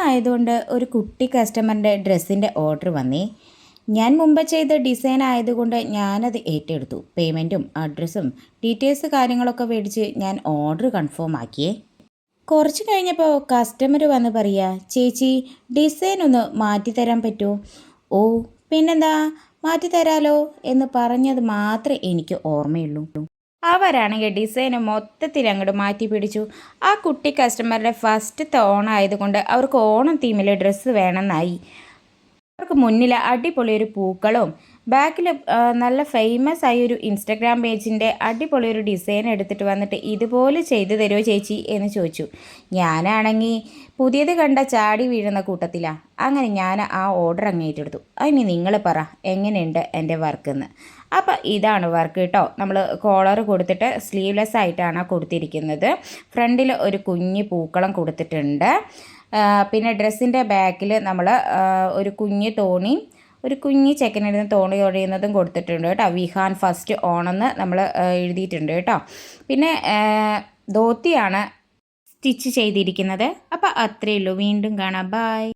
ആയതുകൊണ്ട് ഒരു കുട്ടി കസ്റ്റമറിൻ്റെ ഡ്രസ്സിൻ്റെ ഓർഡർ വന്നേ. ഞാൻ മുമ്പ് ചെയ്ത ഡിസൈൻ ആയതുകൊണ്ട് ഞാനത് ഏറ്റെടുത്തു. പേയ്മെൻറ്റും അഡ്രസ്സും ഡീറ്റെയിൽസ് കാര്യങ്ങളൊക്കെ മേടിച്ച് ഞാൻ ഓർഡർ കൺഫേം ആക്കിയേ. കുറച്ച് കഴിഞ്ഞപ്പോൾ കസ്റ്റമർ വന്ന് പറയുക, ചേച്ചി ഡിസൈൻ ഒന്ന് മാറ്റിത്തരാൻ പറ്റുമോ? ഓ പിന്നെന്താ, മാറ്റിത്തരാലോ എന്ന് പറഞ്ഞത് മാത്രമേ എനിക്ക് ഓർമ്മയുള്ളൂ. അവരാണെങ്കിൽ ഡിസൈന് മൊത്തത്തിൽ അങ്ങോട്ട് മാറ്റി പിടിച്ചു. ആ കുട്ടി കസ്റ്റമറുടെ ഫസ്റ്റത്തെ ഓണമായതുകൊണ്ട് അവർക്ക് ഓണം തീമിൽ ഡ്രസ്സ് വേണമെന്നായി. അവർക്ക് മുന്നിൽ അടിപൊളി ഒരു പൂക്കളും ബാക്കിൽ നല്ല ഫേമസ് ആയ ഒരു ഇൻസ്റ്റഗ്രാം പേജിൻ്റെ അടിപൊളി ഒരു ഡിസൈൻ എടുത്തിട്ട് വന്നിട്ട് ഇതുപോലെ ചെയ്തു തരുമോ ചേച്ചി എന്ന് ചോദിച്ചു. ഞാനാണെങ്കിൽ പുതിയത് കണ്ട ചാടി വീഴുന്ന കൂട്ടത്തിലാണ്. അങ്ങനെ ഞാൻ ആ ഓർഡർ അങ്ങേറ്റെടുത്തു. അതിന് നിങ്ങൾ പറ എങ്ങനെയുണ്ട് എൻ്റെ വർക്കെന്ന്. അപ്പോൾ ഇതാണ് വർക്ക് കേട്ടോ. നമ്മൾ കോളർ കൊടുത്തിട്ട് സ്ലീവ്ലെസ് ആയിട്ടാണ് കൊടുത്തിരിക്കുന്നത്. ഫ്രണ്ടിൽ ഒരു കുഞ്ഞ് പൂക്കളം കൊടുത്തിട്ടുണ്ട്. പിന്നെ ഡ്രസ്സിൻ്റെ ബാക്കിൽ നമ്മൾ ഒരു കുഞ്ഞ് തോണിയും ഒരു കുഞ്ഞ് ചെക്കനിടുന്ന തോണി ഒഴിയുന്നതും കൊടുത്തിട്ടുണ്ട് കേട്ടോ. വിഹാൻ ഫസ്റ്റ് ഓണെന്ന് നമ്മൾ എഴുതിയിട്ടുണ്ട് കേട്ടോ. പിന്നെ ധോത്തിയാണ് സ്റ്റിച്ച് ചെയ്തിരിക്കുന്നത്. അപ്പോൾ അത്രയേ ഉള്ളൂ. വീണ്ടും കാണാം. ബൈ.